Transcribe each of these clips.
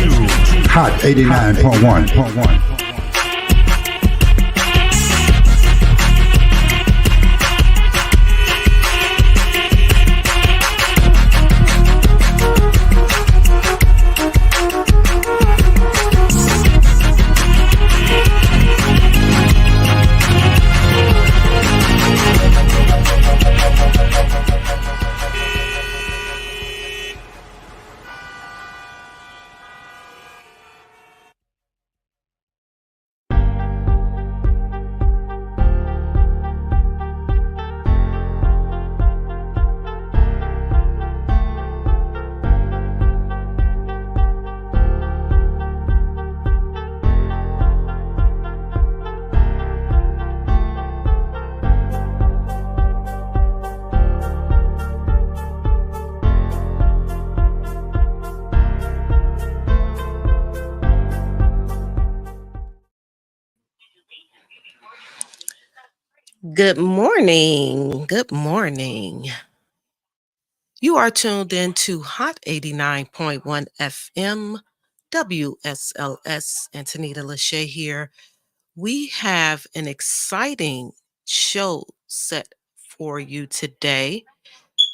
Hot 89.1. Good morning. Good morning. You are tuned in to Hot 89.1 FM WSLS. Antonita LeShae here. We have an exciting show set for you today.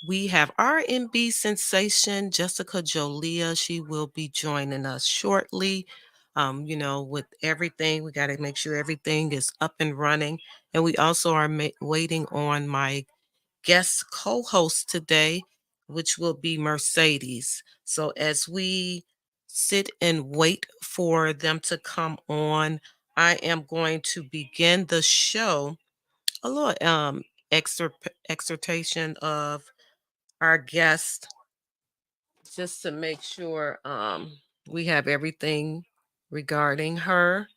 We have R&B Sensation Jessica Jolia. She will be joining us shortly. With everything, we got to make sure everything is up and running. And we also are waiting on my guest co-host today, which will be Mercedes. So as we sit and wait for them to come on, I am going to begin the show. A little exhortation of our guest, just to make sure we have everything regarding her.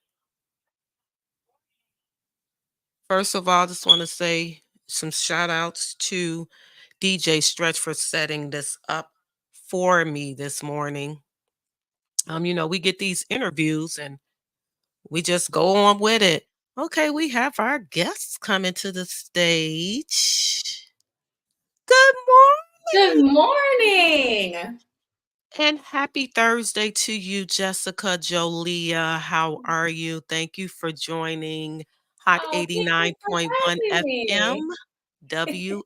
First of all, I just want to say some shout outs to DJ Stretch for setting this up for me this morning. We get these interviews and we just go on with it. Okay, we have our guests coming to the stage. Good Good morning. morning. And happy Thursday to you, Jessica Jolia. How are you? Thank you for joining Hot Oh, thank you for 89.1 having FM me. WSLS.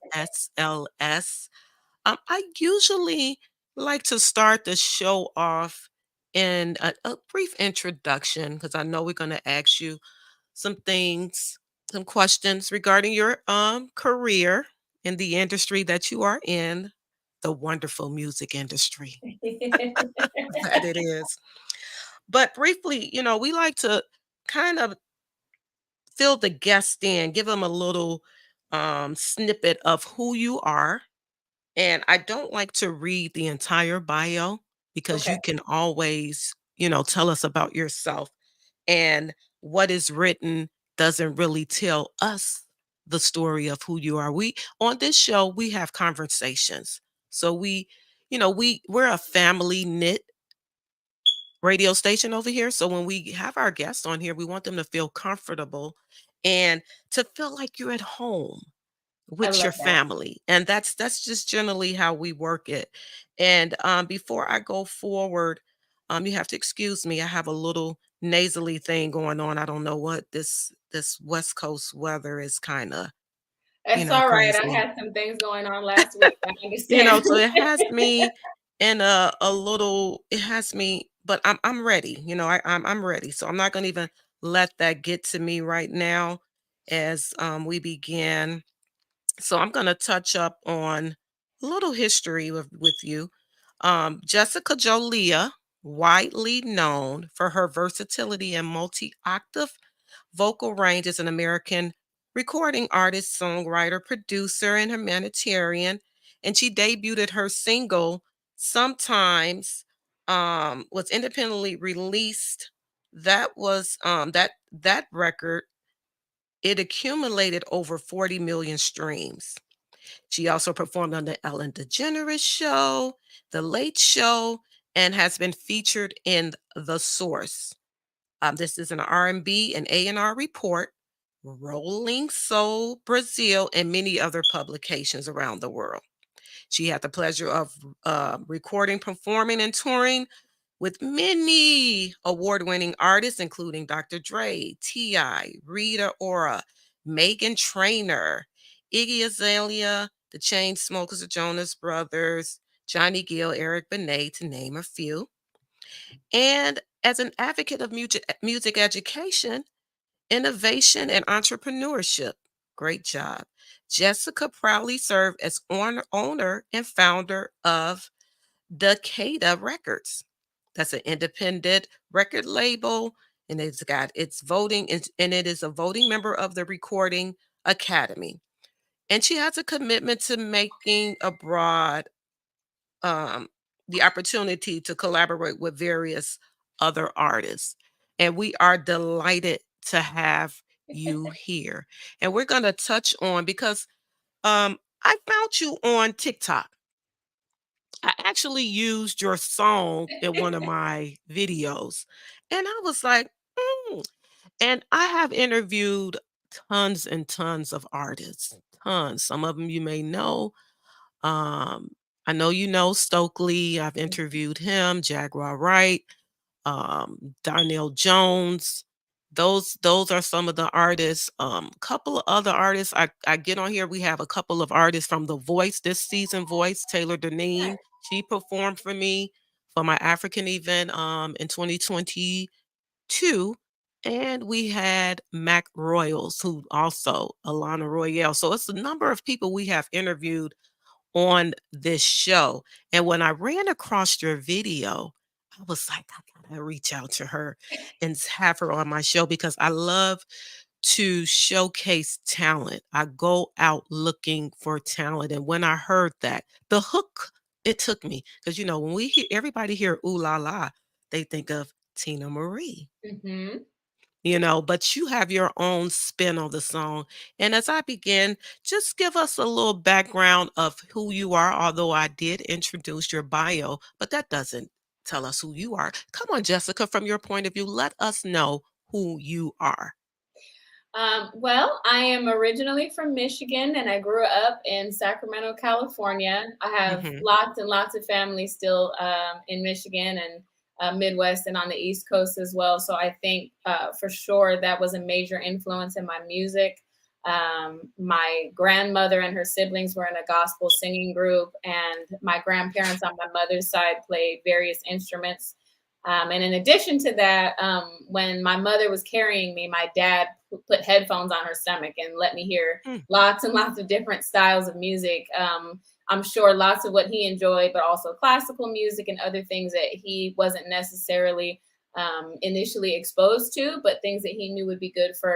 I usually like to start the show off in a brief introduction because I know we're going to ask you some things, some questions regarding your career in the industry that you are in, the wonderful music industry that it is. But briefly, we like to kind of fill the guest in, give them a little snippet of who you are. And I don't like to read the entire bio because Okay. you can always, tell us about yourself. And what is written doesn't really tell us the story of who you are. We on this show, we have conversations. So we're a family knit radio station over here. So when we have our guests on here, we want them to feel comfortable and to feel like you're at home I with love your that. family. And that's just generally how we work it. And before I go forward, you have to excuse me. I have a little nasally thing going on. I don't know what this West Coast weather is kind of, It's all right. I crazy. had some things going on last week. I understand. So it has me in a little, it has me, but I'm ready. I'm ready. So I'm not gonna even let that get to me right now as we begin. So I'm going to touch up on a little history with you. Jessica Jolia, widely known for her versatility and multi-octave vocal range, is an American recording artist, songwriter, producer, and humanitarian. And she debuted her single "Sometimes," was independently released. That was that record. It accumulated over 40 million streams. She also performed on the Ellen DeGeneres Show, The Late Show, and has been featured in The Source. This is an R&B and A&R report, Rolling Soul Brazil, and many other publications around the world. She had the pleasure of recording, performing, and touring with many award-winning artists, including Dr. Dre, T.I., Rita Ora, Megan Trainor, Iggy Azalea, the Chainsmokers, the Jonas Brothers, Johnny Gill, Eric Benet, to name a few. And as an advocate of music education, innovation, and entrepreneurship, great job. Jessica proudly served as owner and founder of Decada Records. That's an independent record label, and it's got its voting, and it is a voting member of the Recording Academy. And she has a commitment to making abroad um, the opportunity to collaborate with various other artists. And we are delighted to have you here. And we're going to touch on because I found you on TikTok. I actually used your song in one of my videos. And I was like, "Mm." And I have interviewed tons and tons of artists, tons. Some of them you may know. Um, I know you know Stokely. I've interviewed him, Jaguar Wright, Darnell Jones. Those are some of the artists. Couple of other artists. I get on here. We have a couple of artists from The Voice this season. Voice Taylor Deneen. She performed for me for my African event in 2022. And we had Mac Royals, who also Alana Royale. So it's a number of people we have interviewed on this show. And when I ran across your video, I was like, I gotta reach out to her and have her on my show because I love to showcase talent. I go out looking for talent. And when I heard that, the hook, it took me. Because when we hear everybody hear ooh la la, they think of Tina Marie. Mm-hmm. But you have your own spin on the song. And as I begin, just give us a little background of who you are, although I did introduce your bio, but that doesn't tell us who you are. Come on, Jessica, from your point of view, let us know who you are. Well, I am originally from Michigan and I grew up in Sacramento, California. I have Hmm. lots and lots of family still in Michigan and Midwest and on the East Coast as well. So I think for sure that was a major influence in my music. My grandmother and her siblings were in a gospel singing group, and my grandparents on my mother's side played various instruments. And in addition to that, when my mother was carrying me, my dad put headphones on her stomach and let me hear Mm. lots and lots of different styles of music. I'm sure lots of what he enjoyed, but also classical music and other things that he wasn't necessarily initially exposed to, but things that he knew would be good for,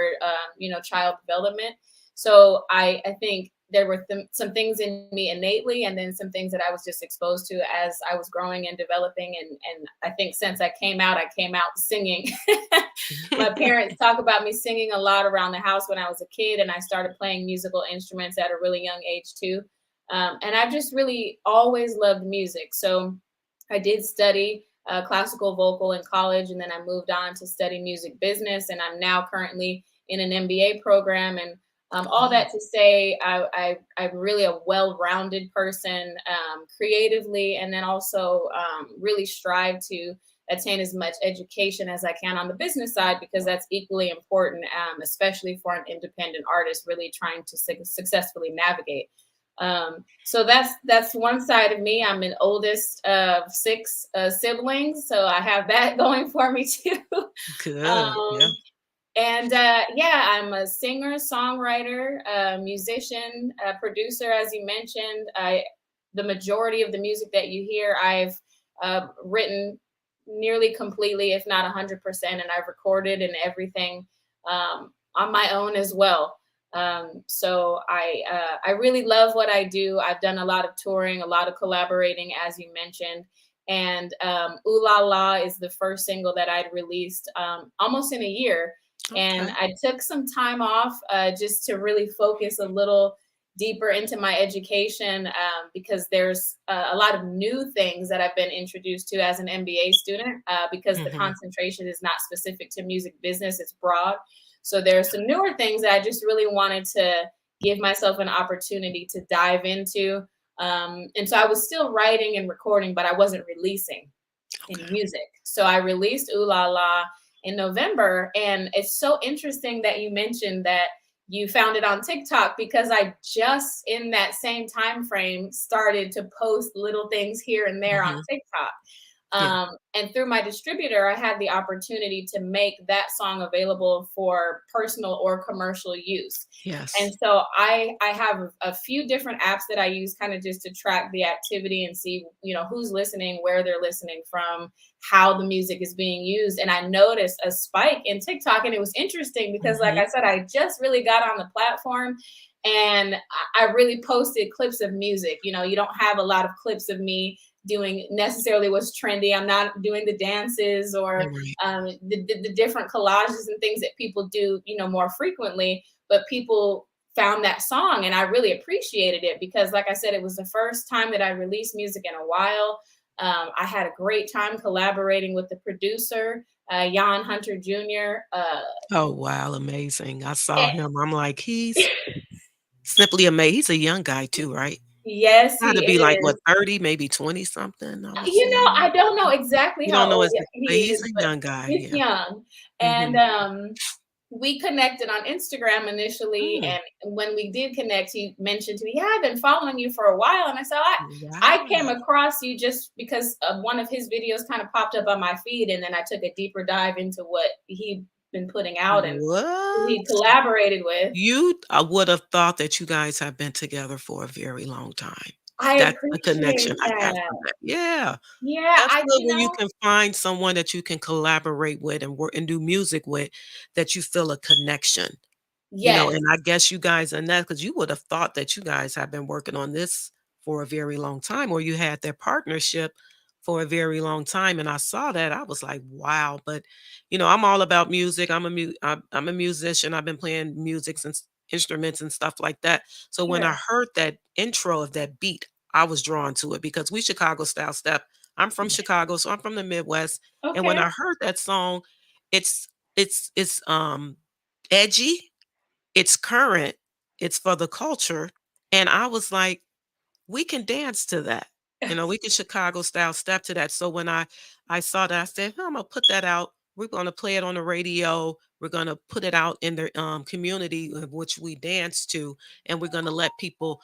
child development. So I think there were some things in me innately, and then some things that I was just exposed to as I was growing and developing. And I think since I came out singing. My parents talk about me singing a lot around the house when I was a kid, and I started playing musical instruments at a really young age too. And I've just really always loved music. So I did study classical vocal in college, and then I moved on to study music business, and I'm now currently in an MBA program. And all that to say, I'm really a well-rounded person creatively, and then also really strive to attain as much education as I can on the business side, because that's equally important, especially for an independent artist really trying to successfully navigate. So that's one side of me. I'm an oldest of 6 siblings, so I have that going for me too. Good. um, Yeah. and I'm a singer, songwriter, musician, producer, as you mentioned. The majority of the music that you hear, I've written nearly completely, if not 100%, and I've recorded and everything on my own as well. So I really love what I do. I've done a lot of touring, a lot of collaborating, as you mentioned. And Ooh La La is the first single that I'd released almost in a year. And Okay. I took some time off just to really focus a little deeper into my education, because there's a lot of new things that I've been introduced to as an MBA student, because the Hmm. concentration is not specific to music business, it's broad. So there's some newer things that I just really wanted to give myself an opportunity to dive into. And so I was still writing and recording, but I wasn't releasing. in Okay. music. So I released Ooh La La in November. And it's so interesting that you mentioned that you found it on TikTok, because I just in that same time frame started to post little things here and there on Hmm. TikTok. Yeah. And through my distributor, I had the opportunity to make that song available for personal or commercial use. And Yes. so I have a few different apps that I use kind of just to track the activity and see, who's listening, where they're listening from, how the music is being used. And I noticed a spike in TikTok, and it was interesting because, like Hmm. I said, I just really got on the platform, and I really posted clips of music. You don't have a lot of clips of me doing necessarily what's trendy. I'm not doing the dances or You're right. the different collages and things that people do, more frequently. But people found that song, and I really appreciated it because, like I said, it was the first time that I released music in a while. I had a great time collaborating with the producer, Jan Hunter Jr. Oh, wow, amazing. I saw him. I'm like, he's simply amazing. He's a young guy too, right? Yes, Gotta he be like, is. what, 30, maybe 20 something, I would say. I don't know exactly You how don't know old his but he he's is, a but young guy, he's yeah. young. And Mhm. we connected on Instagram initially. Mm, And when we did connect, he mentioned to me, "Yeah, I've been following you for a while." And I said, I wow. came across you just because one of his videos kind of popped up on my feed. And then I took a deeper dive into what he'd been putting out and who What? he collaborated with. I would have thought that you guys have been together for a very long time. I That's the connection appreciate I got that. from that. Yeah. Yeah, That's good when you can find someone that you can collaborate with and work and do music with, that you feel a connection. yes, And I guess you guys and that because you would have thought that you guys have been working on this for a very long time, or you had their partnership for a very long time. And I saw that, I was like, wow. But I'm all about music. I'm a musician. I've been playing music and instruments and stuff like that. So when I sure. heard that intro of that beat, I was drawn to it because we Chicago style step. I'm from Chicago, so I'm from the Midwest. And when Okay. I heard that song, it's it's edgy, it's current, it's for the culture, and I was like, "We can dance to that." We can Chicago style step to that. So when I saw that, I said, "Huh, Imma put that out. We're gonna play it on the radio. We're gonna put it out in the, community of which we dance to, and we're gonna let people,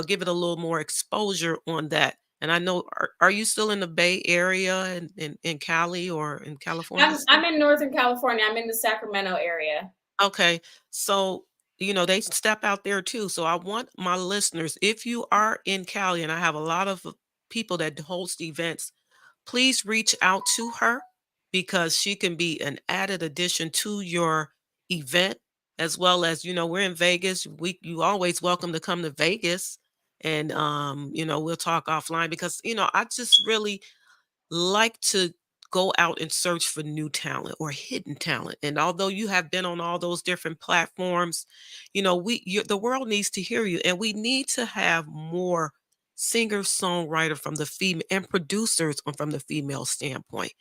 give it a little more exposure on that." And I know are you still in the Bay Area in Cali or in California still? I'm in Northern California. I'm in the Sacramento area. Okay. So, they step out there too. So I want my listeners, if you are in Cali, and I have a lot of people that host events, please reach out to her because she can be an added addition to your event, as well as, we're in Vegas. You always welcome to come to Vegas. And we'll talk offline because, I just really like to go out and search for new talent or hidden talent. And although you have been on all those different platforms, the world needs to hear you, and we need to have more singer songwriter from the female and producers from the female standpoint.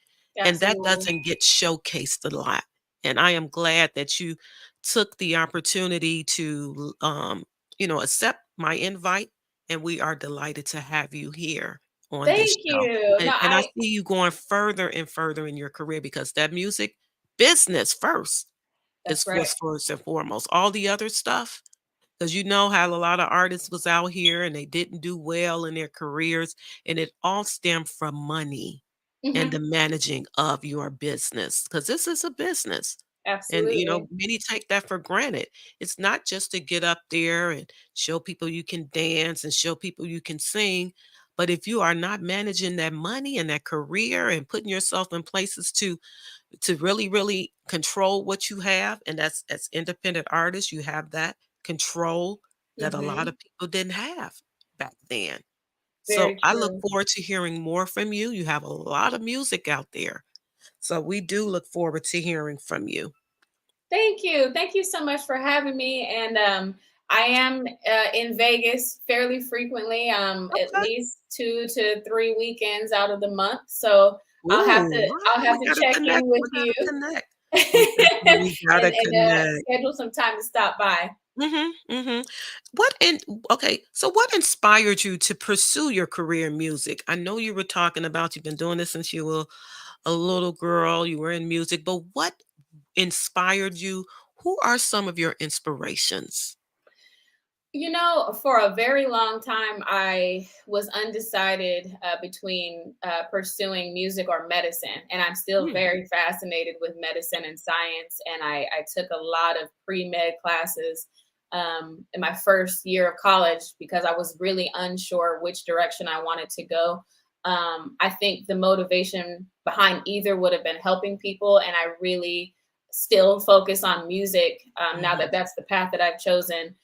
And that Absolutely. doesn't get showcased a lot. And I am glad that you took the opportunity to accept my invite, and we are delighted to have you here on this Thank show. you. No, And I see you going further and further in your career because that music business first that's is right. what's first and foremost. All the other stuff, because you know how a lot of artists was out here and they didn't do well in their careers, and it all stemmed from money and the Mhm. managing of your business, because this is a business. And Absolutely. many take that for granted. It's not just to get up there and show people you can dance and show people you can sing, but if you are not managing that money and that career and putting yourself in places to really, really control what you have, and that's as independent artists, you have that control that a lot Mhm. of people didn't have back then. So Very I look true. forward to hearing more from you. You have a lot of music out there. So we do look forward to hearing from you. Thank you. Thank you so much for having me. And I am in Vegas fairly frequently, at Okay. least 2 to 3 weekends out of the month. So Ooh, I'll have we to gotta check in connect. with We you gotta connect. We and definitely gotta connect. schedule some time to stop by. Mhm, mhm. What in Okay, so what inspired you to pursue your career in music? I know you were talking about you've been doing this since you were a little girl, you were in music, but what inspired you? Who are some of your inspirations? For a very long time, I was undecided between pursuing music or medicine. And I'm still Mm, very fascinated with medicine and science. And I took a lot of pre med classes in my first year of college because I was really unsure which direction I wanted to go. I think the motivation behind either would have been helping people. And I really still focus on music now mhm. that that's the path that I've chosen,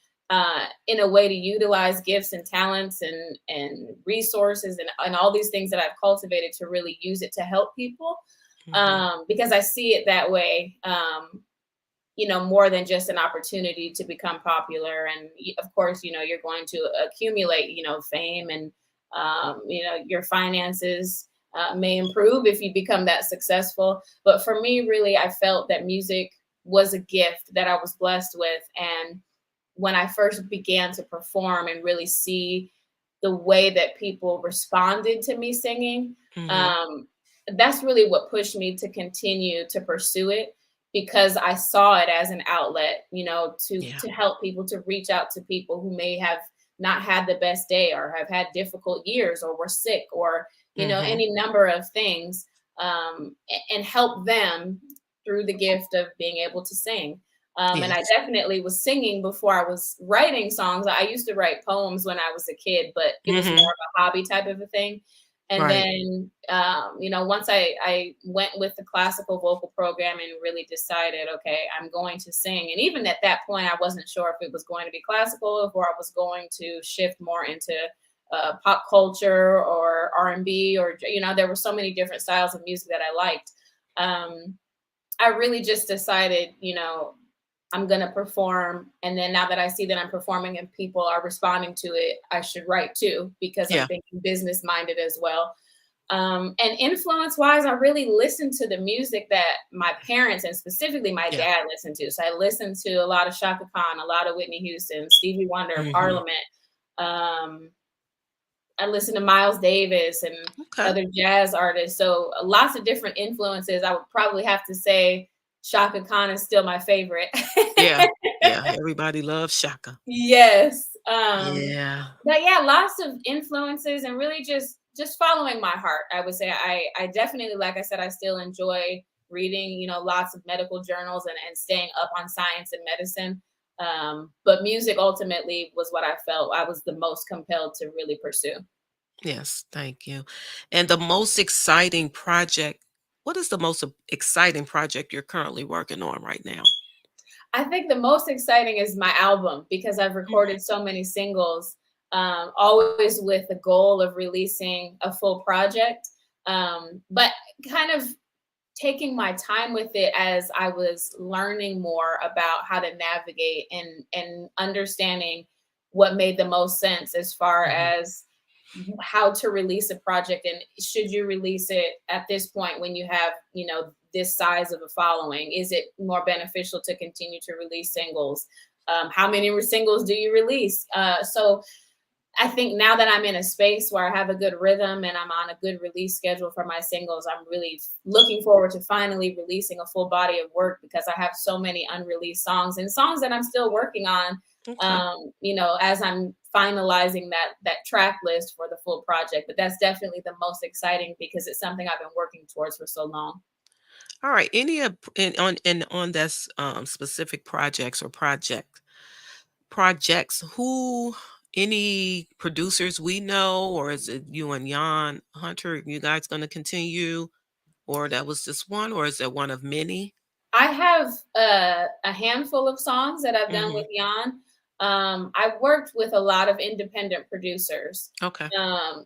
in a way to utilize gifts and talents and resources and all these things that I've cultivated to really use it to help people, Mhm. because I see it that way, more than just an opportunity to become popular. And of course, you're going to accumulate, fame and, your finances may improve if you become that successful. But for me, really, I felt that music was a gift that I was blessed with. And when I first began to perform and really see the way that people responded to me singing, Mhm. um, that's really what pushed me to continue to pursue it, because I saw it as an outlet, to Yeah. help people, to reach out to people who may have not had the best day or have had difficult years or were sick or Mhm. any number of things, and help them through the gift of being able to sing. And I Yes. definitely was singing before I was writing songs. I used to write poems when I was a kid, but it was more Mhm. of a hobby type of a thing. And Right. then, once I went with the classical vocal program and really decided, okay, I'm going to sing. And even at that point, I wasn't sure if it was going to be classical or I was going to shift more into pop culture or R&B, or, there were so many different styles of music that I liked. Um, I really just decided, I'm going to perform. And then now that I see that I'm performing and people are responding to it, I should write too, because I'm Yeah. thinking business minded as well. And influence wise, I really listened to the music that my parents and specifically my Yeah. dad listened to. So I listened to a lot of Shaka Khan, a lot of Whitney Houston, Stevie Wonder, Mhm. Parliament. Um, I listen to Miles Davis and Okay. other jazz artists. So lots of different influences. I would probably have to say Shaka Khan is still my favorite. Yeah. Yeah. Everybody loves Shaka. Yes. Yeah. But yeah, lots of influences and really just following my heart. I would say I definitely, like I said, I still enjoy reading, lots of medical journals and staying up on science and medicine. But music ultimately was what I felt I was the most compelled to really pursue. Yes. Thank you. And the most exciting project, what is the most exciting project you're currently working on right now? I think the most exciting is my album because I've Mhm. recorded so many singles, always with the goal of releasing a full project. But kind of taking my time with it as I was learning more about how to navigate and understanding what made the most sense as far Mhm. as how to release a project, and should you release it at this point when you have this size of a following? Is it more beneficial to continue to release singles? How many singles do you release? So I think now that I'm in a space where I have a good rhythm and I'm on a good release schedule for my singles, I'm really looking forward to finally releasing a full body of work because I have so many unreleased songs and songs that I'm still working on. Okay. As I'm finalizing that track list for the full project. But that's definitely the most exciting because it's something I've been working towards for so long. All right. Any of on this specific projects or projects, who any producers we know, or is it you and Jan Hunter? You guys going to continue, or that was just one, or is that one of many? I have a handful of songs that I've done Hmm. with Jan. I've worked with a lot of independent producers. Okay.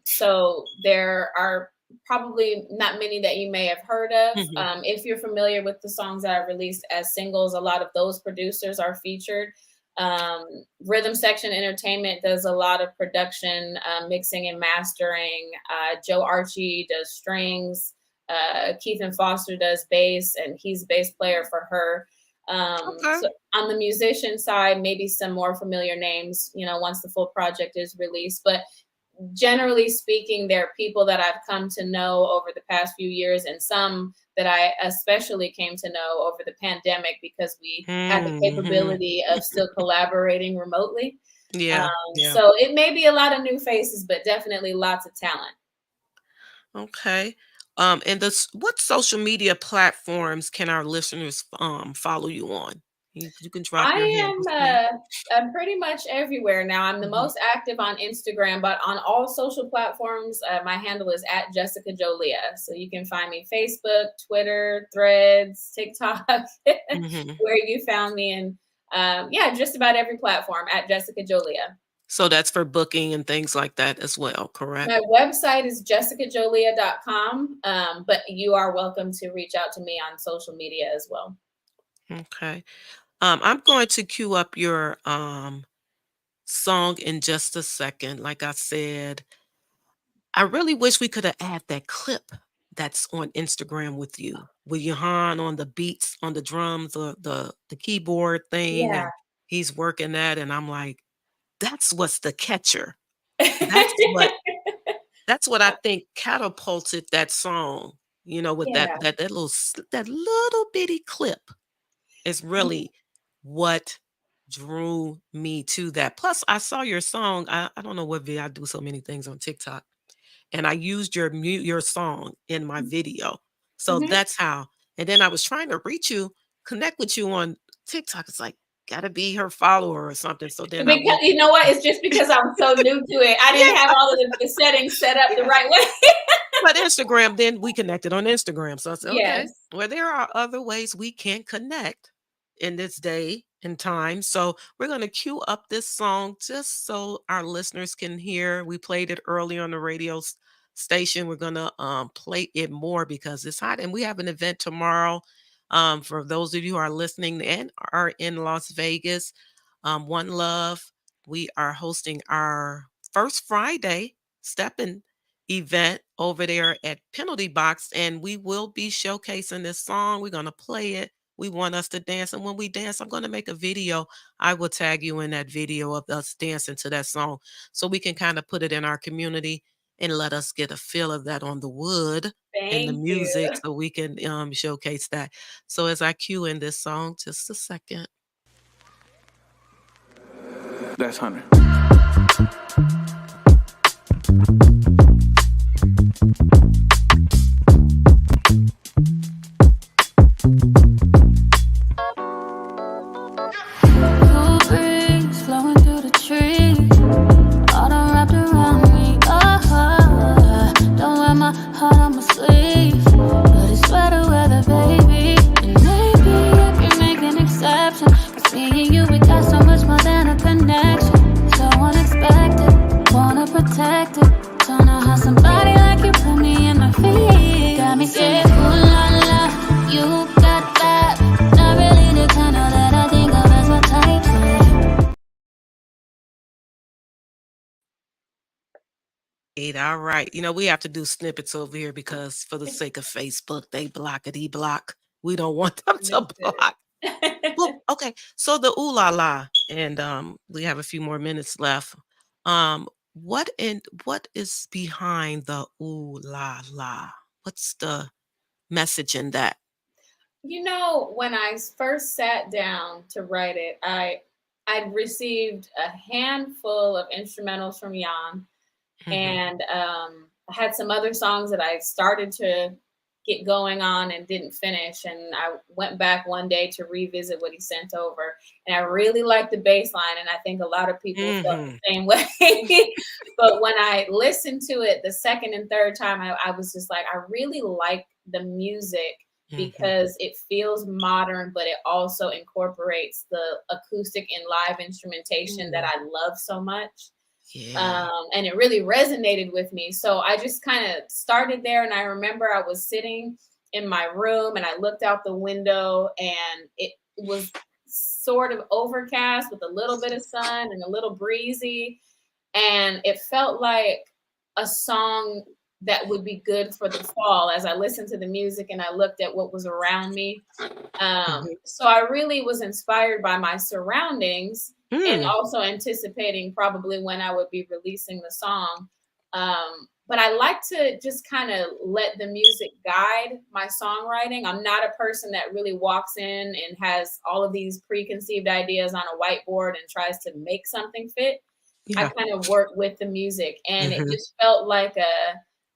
So there are probably not many that you may have heard of. Hmm. If you're familiar with the songs that I released as singles, a lot of those producers are featured. Um, Rhythm Section Entertainment does a lot of production, mixing and mastering. Joe Archie does strings. Keith and Foster does bass, and he's bass player for her. Okay. So on the musician side, maybe some more familiar names, once the full project is released. But generally speaking, there are people that I've come to know over the past few years, and some that I especially came to know over the pandemic because we had the Hmm. capability of still collaborating remotely. Yeah. Yeah. So it may be a lot of new faces, but definitely lots of talent. Okay. And what social media platforms can our listeners follow you on? You can drop I your handles there. I'm pretty much everywhere now. I'm the Mhm. most active on Instagram, but on all social platforms, my handle is at Jessica Jolia. So you can find me Facebook, Twitter, Threads, TikTok, Mhm. where you found me, and yeah, just about every platform at Jessica Jolia. So that's for booking and things like that as well, correct? My website is jessicajolia.com, but you are welcome to reach out to me on social media as well. Okay. I'm going to queue up your song in just a second. Like I said, I really wish we could have had that clip that's on Instagram with Johan on the beats, on the drums, or the keyboard thing, Yeah. and he's working that, and I'm like, that's what's the catcher. That's what that's what I think catapulted that song, with that Yeah. that that little that little bitty clip is really what drew me to that. Plus, I saw your song. I don't know what video. I do so many things on TikTok, and I used your song in my video. So Mhm. that's how. And then I was trying to reach you, connect with you on TikTok. It's like gotta be her follower or something. So then I Because went, you know what? It's just because I'm so new to it. I didn't have yeah, all of the settings set up the yeah. right way. But Instagram, then we connected on Instagram. So I said, okay, Yes. well, there are other ways we can connect in this day and time. So we're going to cue up this song just so our listeners can hear. We played it earlier on the radio station. We're going to play it more because it's hot. And we have an event tomorrow. For those of you who are listening and are in Las Vegas, One Love, we are hosting our first Friday stepping event over there at Penalty Box, and we will be showcasing this song. We're going to play it. We want us to dance. And when we dance, I'm going to make a video. I will tag you in that video of us dancing to that song so we can kind of put it in our community and let us get a feel of that on the wood and the Thank music you. so we can showcase that. So as I cue in this song, just a second. That's Hunter. Cool breeze flowing through the trees, all done wrapped around me. Oh, don't wear my heart on my sleeve, but it's sweater weather, baby. And maybe I can make an exception, 'cause me and you, we got so much more than a connection. So unexpected, wanna protect it. Don't know how somebody like you put me in my feet. Got me saying, ooh la la, you got that. Not really the kind of that I think of as my type. All right. We have to do snippets over here because for the sake of Facebook, they blockity block. We don't want them to block. Well, okay. So the ooh la la, and we have a few more minutes left. What is behind the ooh la la? What's the message in that? When I first sat down to write it, I'd received a handful of instrumentals from Jan, Hmm. and I had some other songs that I started to get going on and didn't finish. And I went back one day to revisit what he sent over, and I really liked the bass line, and I think a lot of people felt Hmm. the same way. But when I listened to it the second and third time, I was just like, I really like the music Hmm. because it feels modern, but it also incorporates the acoustic and live instrumentation that Ooh, I love so much. yeah. And it really resonated with me. So I just kind of started there. And I remember I was sitting in my room and I looked out the window, and it was sort of overcast with a little bit of sun and a little breezy. And it felt like a song that would be good for the fall as I listened to the music and I looked at what was around me. Mhm. So I really was inspired by my surroundings and Mm, also anticipating probably when I would be releasing the song. But I like to just kind of let the music guide my songwriting. I'm not a person that really walks in and has all of these preconceived ideas on a whiteboard and tries to make something fit. I yeah. kind of work with the music, and it Mhm. just felt like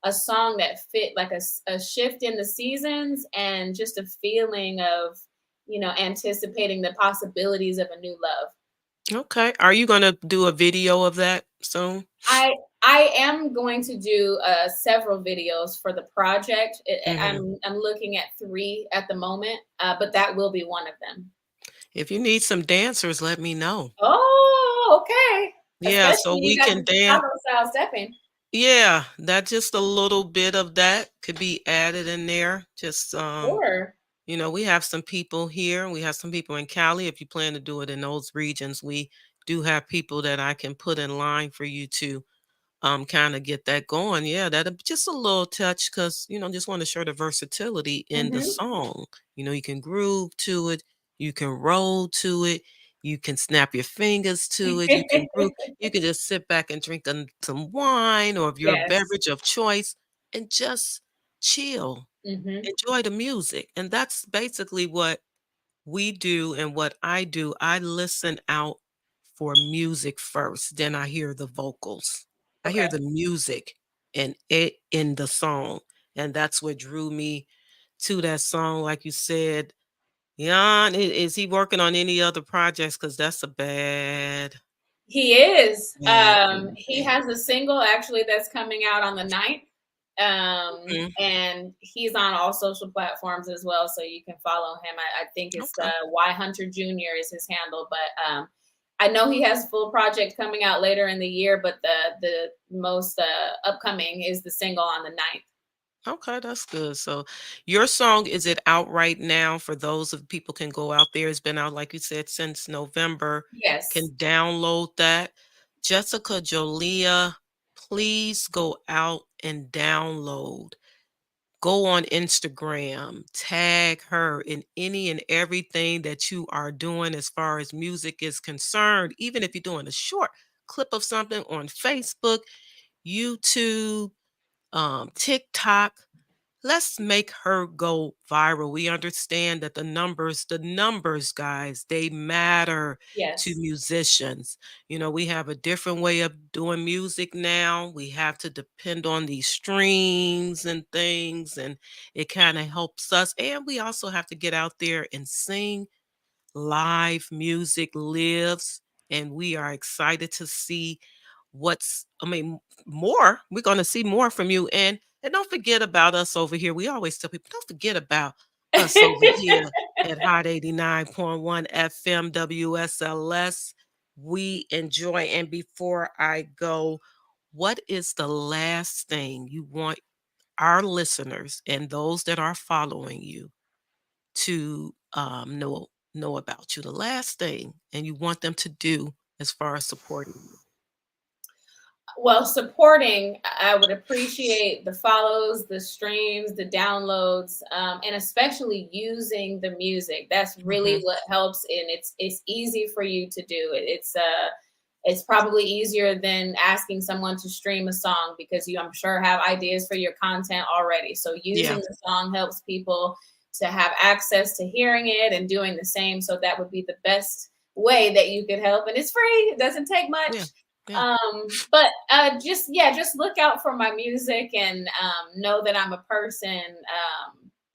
a song that fit like a shift in the seasons and just a feeling of, anticipating the possibilities of a new love. Okay. Are you gonna do a video of that soon? I am going to do several videos for the project. Mhm. I'm looking at 3 at the moment, but that will be one of them. If you need some dancers, let me know. Oh, okay. Yeah, Especially so when you we got can the dance. Chicago style stepping. Yeah, that just a little bit of that could be added in there. Just Sure. we have some people here. We have some people in Cali. If you plan to do it in those regions, we do have people that I can put in line for you to kind of get that going. Yeah, that just a little touch because just want to show the versatility in the Hmm. song. You can groove to it, you can roll to it, you can snap your fingers to it, you can groove, you can just sit back and drink some wine or of your Yes. beverage of choice and just chill, Hmm. enjoy the music. And that's basically what we do and what I do. I listen out for music first, then I hear the vocals. I hear Okay. the music and it in the song. And that's what drew me to that song. Like you said, Jan, is he working on any other projects? Because that's a He is. bad He movie. has a single actually that's coming out on the 9th. Mhm. And he's on all social platforms as well, so you can follow him. I think it's Okay. Y Hunter Jr. is his handle, but I know he has a full project coming out later in the year, but the most upcoming is the single on the 9th. Okay, that's good. So your song, is it out right now for those of people can go out there? It's been out, like you said, since November. Yes. Can download that. Jessica Jolia, please go out and download. Go on Instagram, tag her in any and everything that you are doing as far as music is concerned. Even if you're doing a short clip of something on Facebook, YouTube, TikTok, let's make her go viral. We understand that the numbers, guys, they matter to Yes. musicians. We have a different way of doing music now. We have to depend on these streams and things, and it kind of helps us. And we also have to get out there and sing. Live music lives, and we are excited to see more. We're going to see more from you, and don't forget about us over here. We always tell people, don't forget about us over here at Hot 89.1 FM WSLS. We enjoy. And before I go, what is the last thing you want our listeners and those that are following you to know about you? The last thing, and you want them to do as far as supporting you. Well, supporting, I would appreciate the follows, the streams, the downloads, and especially using the music. That's really Mhm. what helps, and it's easy for you to do it. It's probably easier than asking someone to stream a song because you, I'm sure, have ideas for your content already. So using Yeah, the song helps people to have access to hearing it and doing the same. So that would be the best way that you could help, and it's free. It doesn't take much. yeah, yeah. But just, yeah, just look out for my music and know that I'm a person,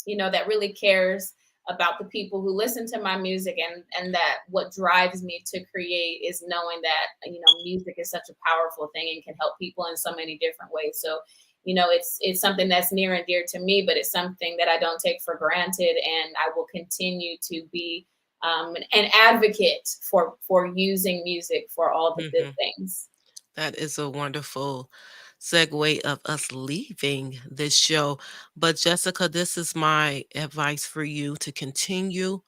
that really cares about the people who listen to my music, and that what drives me to create is knowing that music is such a powerful thing and can help people in so many different ways. So it's something that's near and dear to me, but it's something that I don't take for granted, and I will continue to be an advocate for using music for all the good Mhm. things. That is a wonderful segue of us leaving this show. But Jessica, this is my advice for you to continue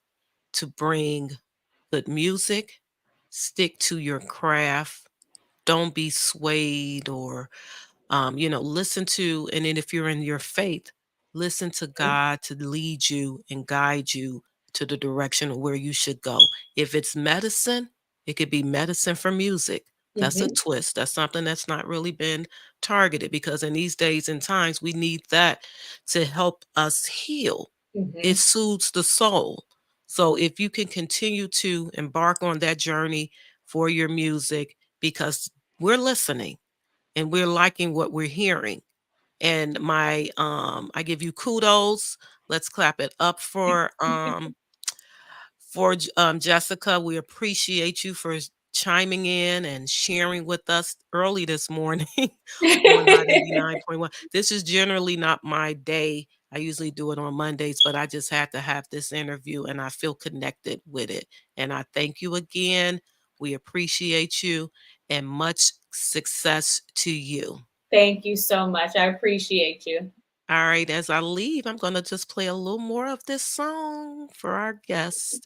to bring good music, stick to your craft. Don't be swayed or Listen to, and then if you're in your faith, listen to God to lead you and guide you to the direction of where you should go. If it's medicine, it could be medicine for music. That's a Mm-hmm. twist. That's something that's not really been targeted, because in these days and times, we need that to help us heal. It Mm-hmm. soothes the soul. So if you can continue to embark on that journey for your music, because we're listening and we're liking what we're hearing. And I give you kudos. Let's clap it up for Jessica. We appreciate you for chiming in and sharing with us early this morning on Hot 89.1. This is generally not my day. I usually do it on Mondays, but I just had to have this interview and I feel connected with it. And I thank you again. We appreciate you and much success to you. Thank you so much. I appreciate you. All right, as I leave, I'm going to just play a little more of this song for our guests.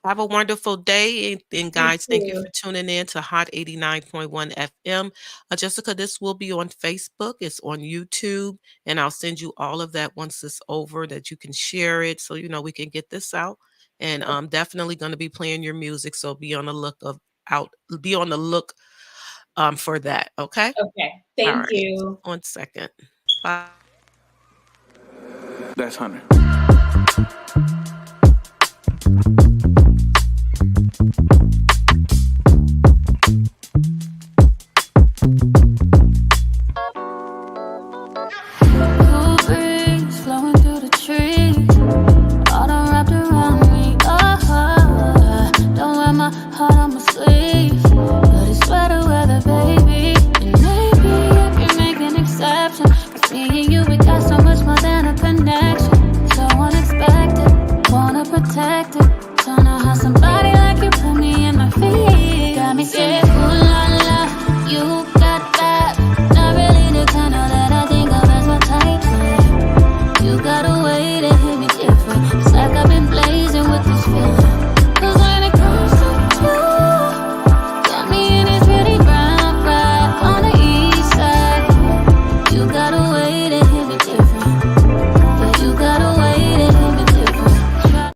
Have a wonderful day. And You guys, thank you too. for tuning in to Hot 89.1 FM. Jessica, this will be on Facebook, it's on YouTube, and I'll send you all of that once it's over, that you can share it so we can get this out. And I'm definitely going to be playing your music, so be on the be on the look for that. Okay. Okay. All Thank right. you. 1 second. Bye. That's Hunter. Cool breeze flowing through the trees, autumn wrapped around me. Oh, don't wear my heart on my sleeve, but it's sweater weather, baby. And maybe I can make an exception, 'cause me and you, we got so much more than a connection. So unexpected, wanna protect it. Don't know how somebody like you put me in my feet. Got me saying, ooh la la, you got that. Not really the kind of that I think of as my type, but you got a way to hit me different. It's like I've been blazing with this feeling. 'Cause when it comes to you, got me in this pretty brown ride on the east side. You got a way to hit me different. Yeah, you got a way to hit me different.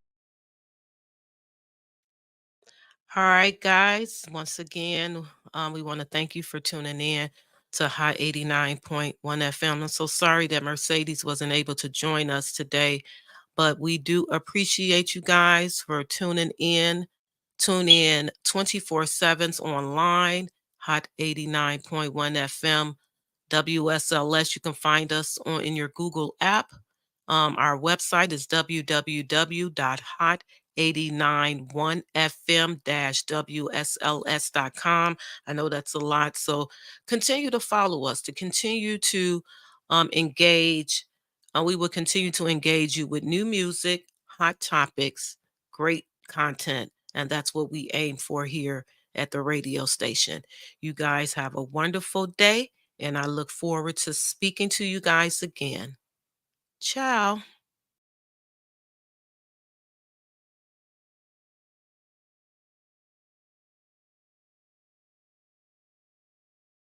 All right, guys. Once again, we want to thank you for tuning in to High 89.1 FM. I'm so sorry that Mercedes wasn't able to join us today, but we do appreciate you guys for tuning in. Tune in 24/7 online, Hot 89.1 FM. WSLS. You can find us in your Google app. Our website is www.hot891fm-wsls.com. I know that's a lot, so continue to follow us, to continue to engage. We will continue to engage you with new music, hot topics, great content, and that's what we aim for here at the radio station. You guys have a wonderful day, and I look forward to speaking to you guys again. Ciao.